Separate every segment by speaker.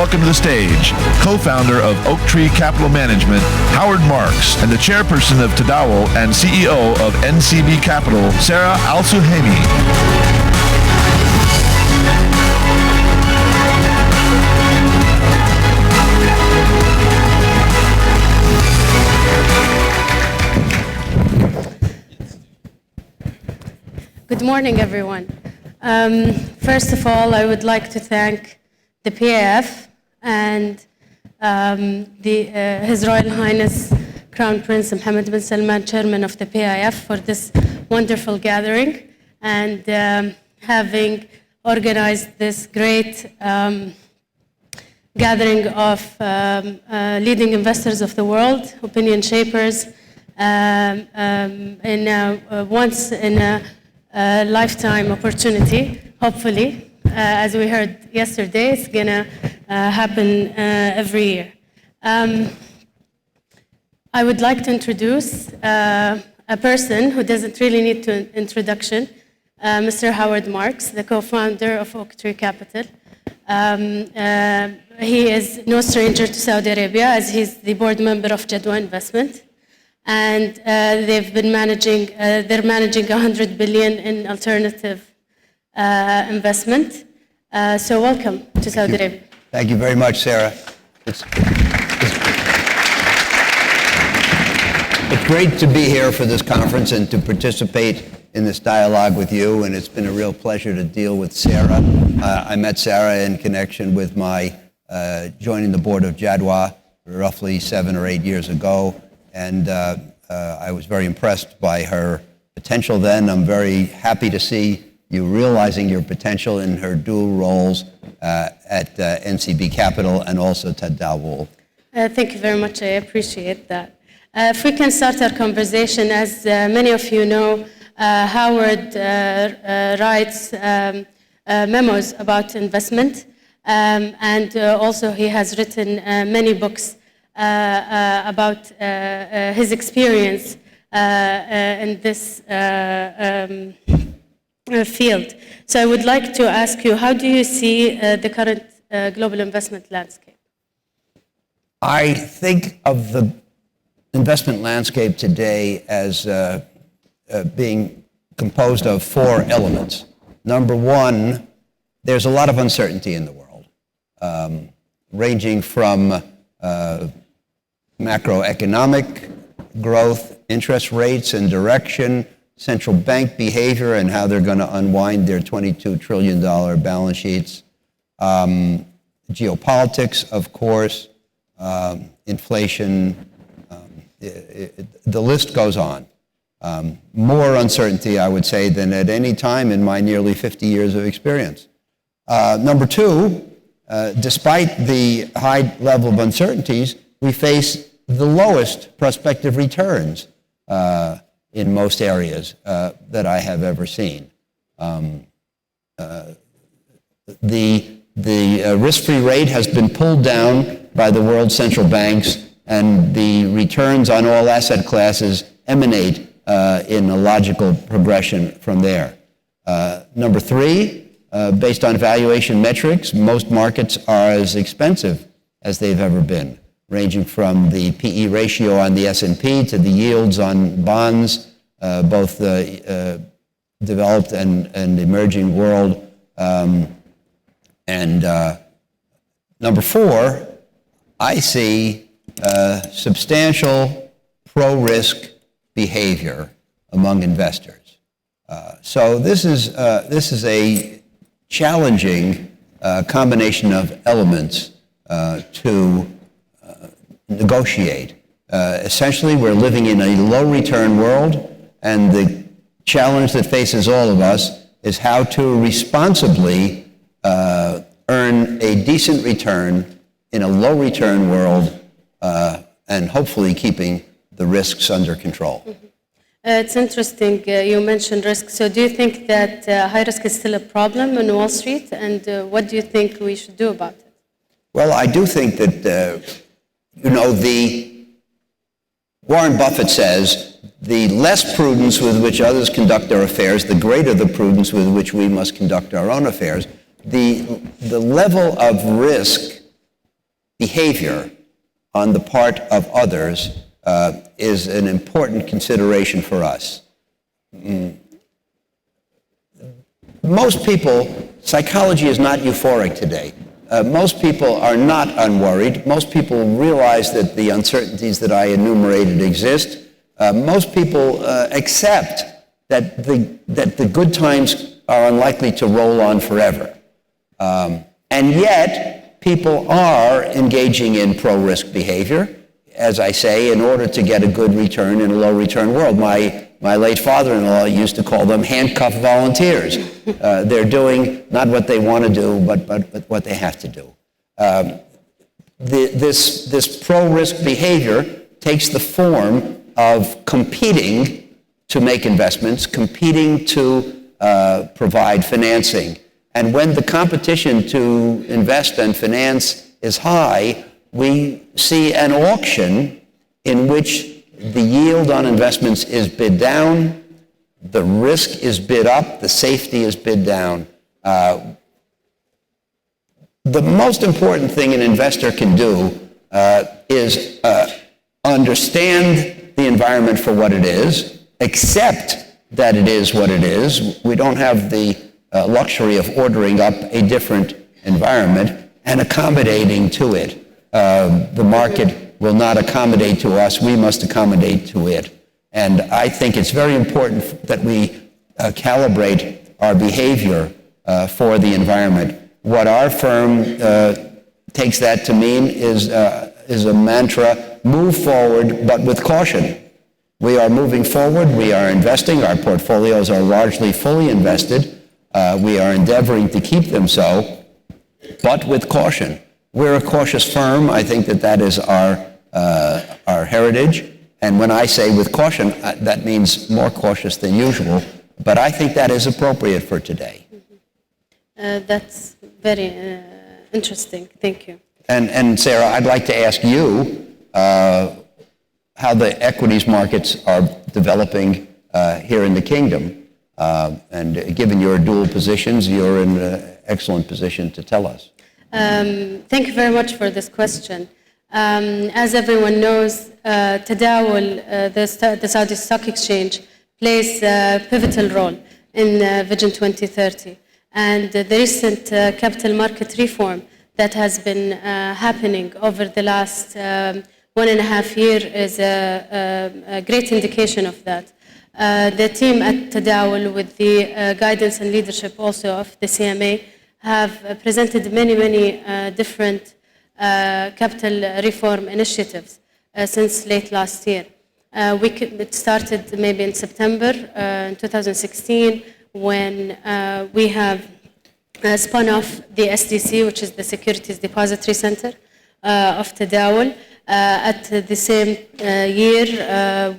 Speaker 1: welcome to the stage co-founder of Oak Tree Capital Management, Howard Marks, and the chairperson of Tadawul and CEO of NCB Capital, Sarah Alsuhaimi.
Speaker 2: Good morning, everyone. First of all, I would like to thank the PAF and His Royal Highness Crown Prince Mohammed bin Salman, Chairman of the PAF, for this wonderful gathering and having organized this great gathering of leading investors of the world, opinion shapers, once in a lifetime opportunity, hopefully. As we heard yesterday, it's going to happen every year. I would like to introduce a person who doesn't really need an introduction, Mr. Howard Marks, the co-founder of Oak Tree Capital. He is no stranger to Saudi Arabia, as he's the board member of DAY2 Investment. And they're managing $100 billion in alternative investment. So welcome to Saudi Arabia.
Speaker 3: Thank you very much, Sarah. It's great to be here for this conference and to participate in this dialogue with you, and it's been a real pleasure to deal with Sarah. I met Sarah in connection with my joining the board of Jadwa roughly 7 or 8 years ago. And I was very impressed by her potential then. I'm very happy to see you realizing your potential in her dual roles at NCB Capital and also Tadawul.
Speaker 2: Thank you very much. I appreciate that. If we can start our conversation, as many of you know, Howard writes memos about investment, and also he has written many books about his experience in this field. So I would like to ask you, how do you see the current global investment landscape?
Speaker 3: I think of the investment landscape today as being composed of 4 elements. Number one, there's a lot of uncertainty in the world, ranging from macroeconomic growth, interest rates and direction, central bank behavior and how they're going to unwind their $22 trillion balance sheets, geopolitics, of course, inflation, the list goes on. More uncertainty, I would say, than at any time in my nearly 50 years of experience. Number two, despite the high level of uncertainties, we face the lowest prospective returns in most areas that I have ever seen. The risk-free rate has been pulled down by the world central banks, and the returns on all asset classes emanate in a logical progression from there. Number three, based on valuation metrics, most markets are as expensive as they've ever been, ranging from the PE ratio on the S&P to the yields on bonds, both developed and emerging world. Number four, I see substantial pro-risk behavior among investors. So this is a challenging combination of elements to negotiate. Essentially, we're living in a low-return world, and the challenge that faces all of us is how to responsibly earn a decent return in a low-return world, and hopefully keeping the risks under control.
Speaker 2: Mm-hmm. It's interesting you mentioned risk. So do you think that high risk is still a problem on Wall Street, and what do you think we should do about it?
Speaker 3: Well, I do think that, Warren Buffett says, the less prudence with which others conduct their affairs, the greater the prudence with which we must conduct our own affairs. The level of risk behavior on the part of others is an important consideration for us. Most people, psychology is not euphoric today. Most people are not unworried. Most people realize that the uncertainties that I enumerated exist. Most people accept that the good times are unlikely to roll on forever. And yet, people are engaging in pro-risk behavior, as I say, in order to get a good return in a low-return world. My late father-in-law used to call them handcuffed volunteers. They're doing not what they want to do, but what they have to do. This pro-risk behavior takes the form of competing to make investments, competing to provide financing. And when the competition to invest and finance is high, we see an auction in which the yield on investments is bid down, the risk is bid up, the safety is bid down. The most important thing an investor can do is understand the environment for what it is, accept that it is what it is. We don't have the luxury of ordering up a different environment and accommodating to it. The market will not accommodate to us. We must accommodate to it. And I think it's very important that we calibrate our behavior for the environment. What our firm takes that to mean is a mantra: move forward, but with caution. We are moving forward. We are investing. Our portfolios are largely fully invested. We are endeavoring to keep them so, but with caution. We're a cautious firm. I think that is our heritage. And when I say with caution, that means more cautious than usual. But I think that is appropriate for today.
Speaker 2: That's very interesting. Thank you.
Speaker 3: And Sarah, I'd like to ask you how the equities markets are developing here in the kingdom. And given your dual positions, you're in an excellent position to tell us.
Speaker 2: Thank you very much for this question. As everyone knows, Tadawul, the Saudi Stock Exchange, plays a pivotal role in Vision 2030. And the recent capital market reform that has been happening over the last 1.5 years is a great indication of that. The team at Tadawul, with the guidance and leadership also of the CMA, have presented many different capital reform initiatives since late last year. It started maybe in September in 2016 when we have spun off the SDC, which is the Securities Depository Center of Tadawul. At the same year,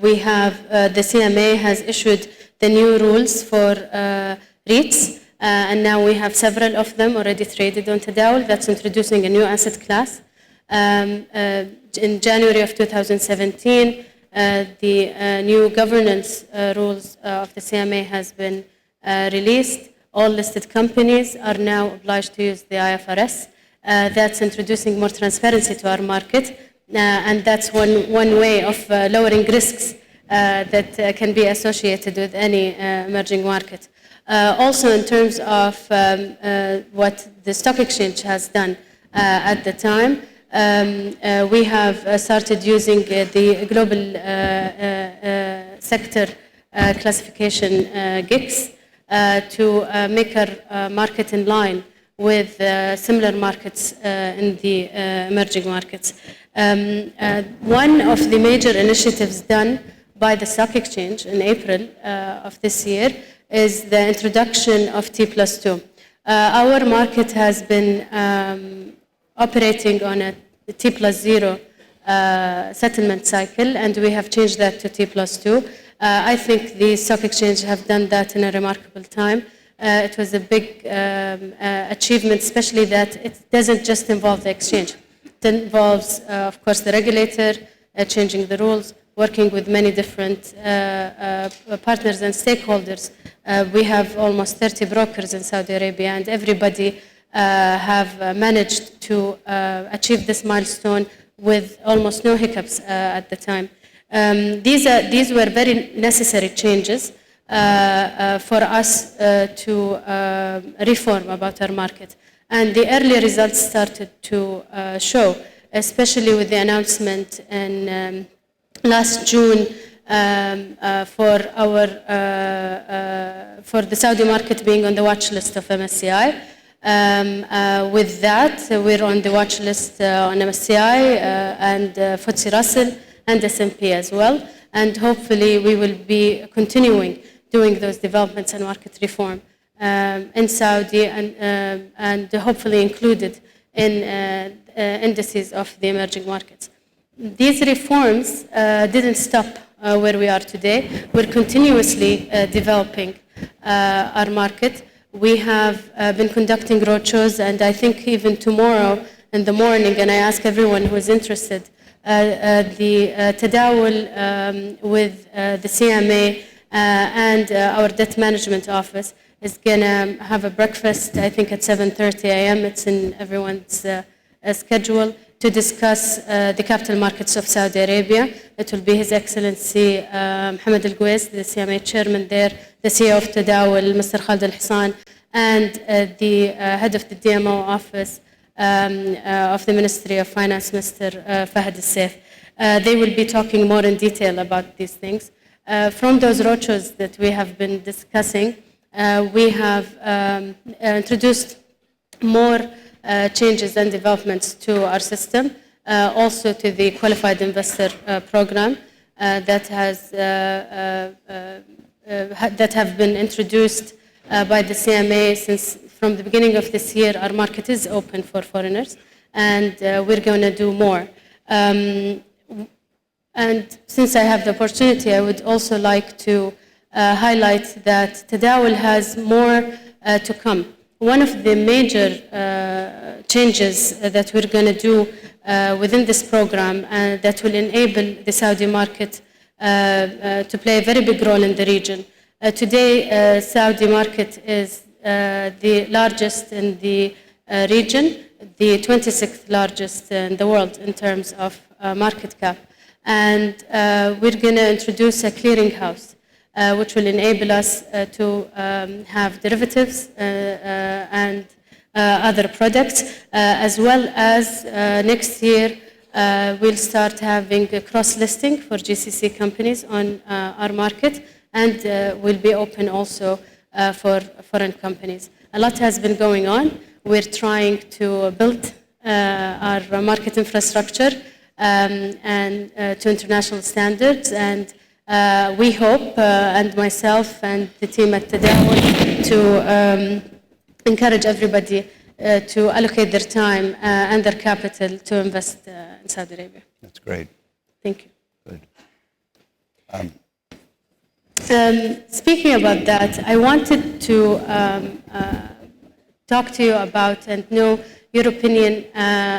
Speaker 2: we have the CMA has issued the new rules for REITs. And now we have several of them already traded on Tadawul. That's introducing a new asset class. In January of 2017, the new governance rules of the CMA has been released. All listed companies are now obliged to use the IFRS. That's introducing more transparency to our market. And that's one way of lowering risks that can be associated with any emerging market. Also, in terms of what the stock exchange has done at the time, we have started using the global sector classification GICS to make our market in line with similar markets in the emerging markets. One of the major initiatives done by the stock exchange in April of this year is the introduction of T+2. Our market has been operating on a T+0 settlement cycle, and we have changed that to T+2. I think the stock exchange have done that in a remarkable time. It was a big achievement, especially that it doesn't just involve the exchange. It involves, of course, the regulator changing the rules, working with many different partners and stakeholders. We have almost 30 brokers in Saudi Arabia, and everybody have managed to achieve this milestone with almost no hiccups at the time. These were very necessary changes for us to reform about our market. And the early results started to show, especially with the announcement in last June for the Saudi market being on the watch list of MSCI. With that, we're on the watch list on MSCI and FTSE Russell and S&P as well. And hopefully we will be continuing doing those developments and market reform in Saudi and hopefully included in indices of the emerging markets. These reforms didn't stop where we are today. We're continuously developing our market. We have been conducting roadshows, and I think even tomorrow in the morning, and I ask everyone who is interested, the Tadawul with the CMA and our debt management office is going to have a breakfast, I think at 7:30 a.m. It's in everyone's schedule to discuss the capital markets of Saudi Arabia. It will be His Excellency Mohammed Al-Guwais, the CMA chairman there, the CEO of Tadawul, Mr. Khalid Al-Hassan, and the head of the DMO office of the Ministry of Finance, Mr. Fahad Al-Saif. They will be talking more in detail about these things. From those roadshows that we have been discussing, we have introduced more changes and developments to our system, also to the qualified investor program that have been introduced by the CMA since from the beginning of this year. Our market is open for foreigners, and we're going to do more. And since I have the opportunity, I would also like to highlight that Tadawul has more to come. One of the major changes that we're going to do within this program that will enable the Saudi market to play a very big role in the region. Today, Saudi market is the largest in the region, the 26th largest in the world in terms of market cap. And we're going to introduce a clearinghouse, which will enable us to have derivatives and other products, as well as next year we'll start having a cross-listing for GCC companies on our market, and will be open also for foreign companies. A lot has been going on. We're trying to build our market infrastructure and to international standards, and we hope, and myself and the team at Tadawul, to encourage everybody to allocate their time and their capital to invest in Saudi Arabia.
Speaker 3: That's great.
Speaker 2: Thank you.
Speaker 3: Good.
Speaker 2: Speaking about that, I wanted to talk to you about and know your opinion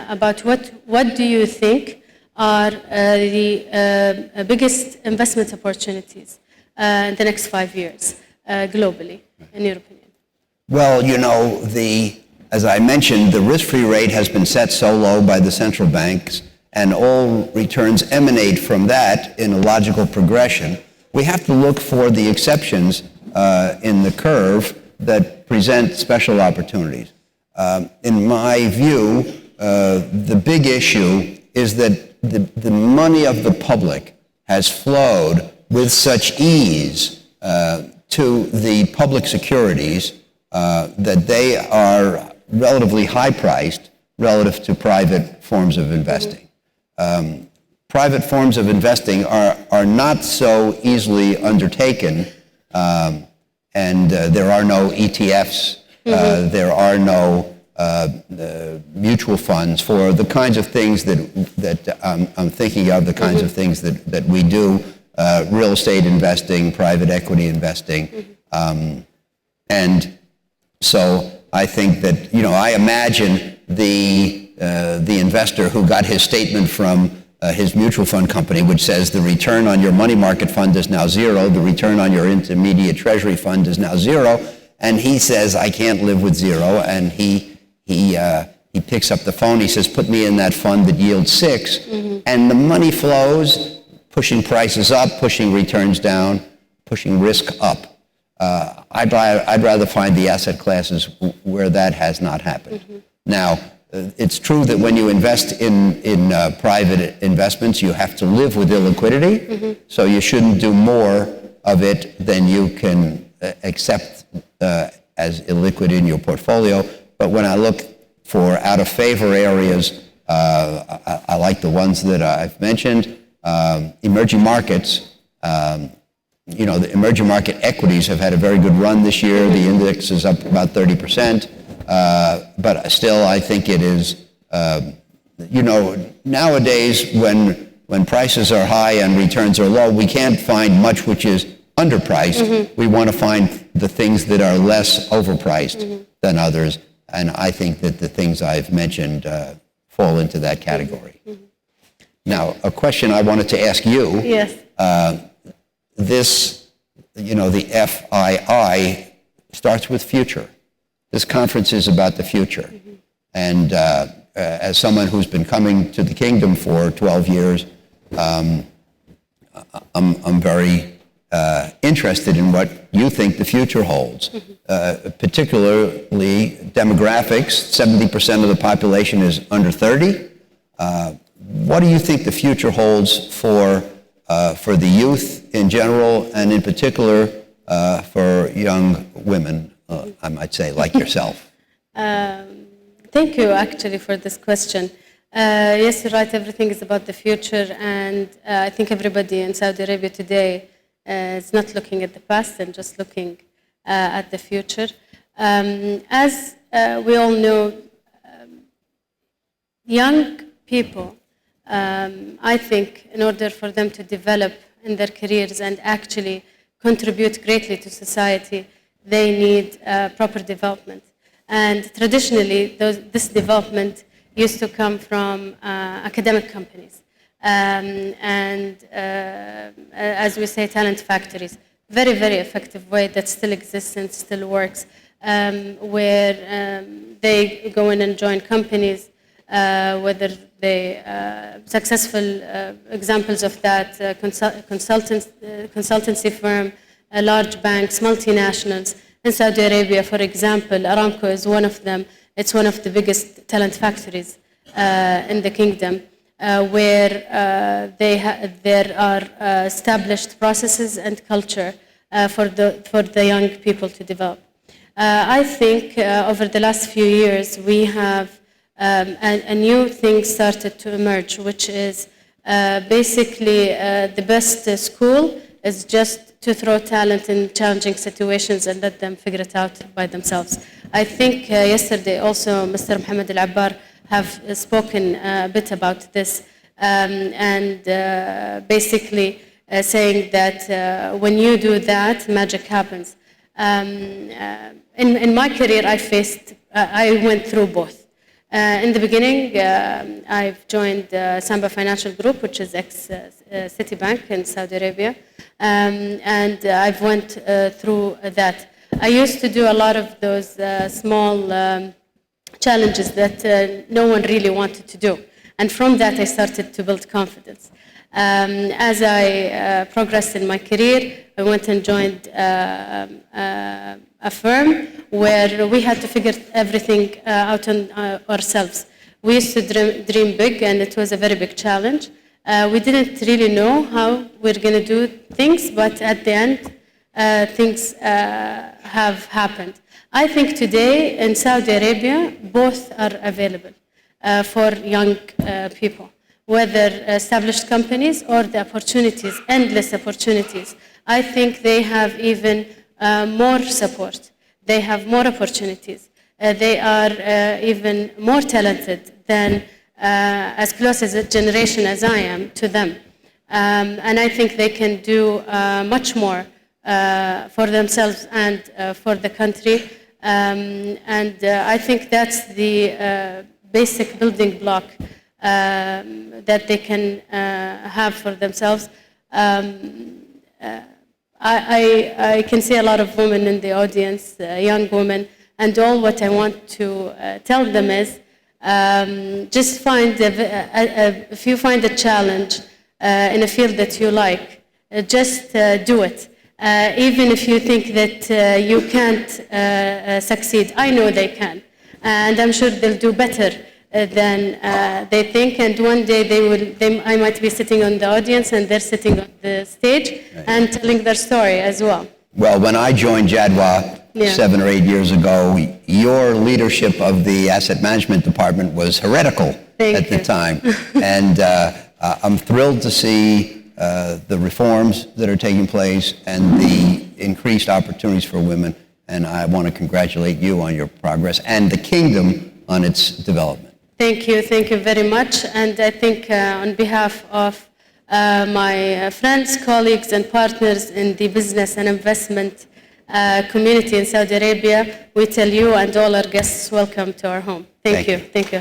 Speaker 2: about what do you think are the biggest investment opportunities in the next 5 years globally, in your opinion?
Speaker 3: Well, you know, as I mentioned, the risk-free rate has been set so low by the central banks, and all returns emanate from that in a logical progression. We have to look for the exceptions in the curve that present special opportunities. In my view, the big issue is that the money of the public has flowed with such ease to the public securities that they are relatively high-priced relative to private forms of investing. Private forms of investing are not so easily undertaken, and there are no ETFs, there are no mutual funds for the kinds of things that I'm thinking of, the kinds of things that we do, real estate investing, private equity investing. And so I think that, you know, I imagine the investor who got his statement from his mutual fund company, which says the return on your money market fund is now zero, the return on your intermediate treasury fund is now zero, and he says, I can't live with zero, and he he picks up the phone, he says, put me in that fund that yields 6, and the money flows, pushing prices up, pushing returns down, pushing risk up. I'd rather find the asset classes where that has not happened. Now, it's true that when you invest in private investments, you have to live with illiquidity, so you shouldn't do more of it than you can accept as illiquid in your portfolio. But when I look for out-of-favor areas, I like the ones that I've mentioned. Emerging markets, the emerging market equities have had a very good run this year. The index is up about 30%. But still, I think it is, nowadays when prices are high and returns are low, we can't find much which is underpriced. We want to find the things that are less overpriced than others. And I think that the things I've mentioned fall into that category. Now, a question I wanted to ask you.
Speaker 2: Yes.
Speaker 3: The FII starts with future. This conference is about the future. And as someone who's been coming to the kingdom for 12 years, I'm very interested in what you think the future holds, particularly demographics. 70% of the population is under 30. What do you think the future holds for the youth in general, and in particular for young women, I might say, like yourself?
Speaker 2: Thank you, actually, for this question. Yes, you're right, everything is about the future, and I think everybody in Saudi Arabia today is not looking at the past and just looking at the future. As we all know, young people, I think, in order for them to develop in their careers and actually contribute greatly to society, they need proper development. And traditionally, this development used to come from academic companies. As we say, talent factories. Very, very effective way that still exists and still works, where they go in and join companies, whether they successful examples of that, consultancy firm, large banks, multinationals. In Saudi Arabia, for example, Aramco is one of them. It's one of the biggest talent factories in the kingdom, where there are established processes and culture for the young people to develop. I think over the last few years, we have a new thing started to emerge, which is basically the best school is just to throw talent in challenging situations and let them figure it out by themselves. I think yesterday also Mr. Mohammed Al-Abbar have spoken a bit about this, and basically saying that when you do that, magic happens. In my career, I went through both. In the beginning, I've joined Samba Financial Group, which is ex-Citibank in Saudi Arabia, and I've went through that. I used to do a lot of those small challenges that no one really wanted to do. And from that, I started to build confidence. As I progressed in my career, I went and joined a firm where we had to figure everything out on ourselves. We used to dream big, and it was a very big challenge. We didn't really know how we're going to do things, but at the end, things have happened. I think today in Saudi Arabia, both are available for young people, whether established companies or the opportunities, endless opportunities. I think they have even more support. They have more opportunities. They are even more talented than as close as a generation as I am to them. And I think they can do much more for themselves and for the country. And I think that's the basic building block that they can have for themselves. I can see a lot of women in the audience, young women, And all what I want to tell them is, just find, if you find a challenge in a field that you like, just do it. Even if you think that you can't succeed, I know they can. And I'm sure they'll do better than they think. And one day I might be sitting on the audience and they're sitting on the stage and telling their story as well.
Speaker 3: Well, when I joined Jadwa 7 or 8 years ago, your leadership of the asset management department was heretical at the time. And I'm thrilled to see the reforms that are taking place and the increased opportunities for women. And I want to congratulate you on your progress and the kingdom on its development. Thank you very much. And I think on behalf of my friends, colleagues, and partners in the business and investment community in Saudi Arabia, we tell you and all our guests welcome to our home. Thank you. Thank you.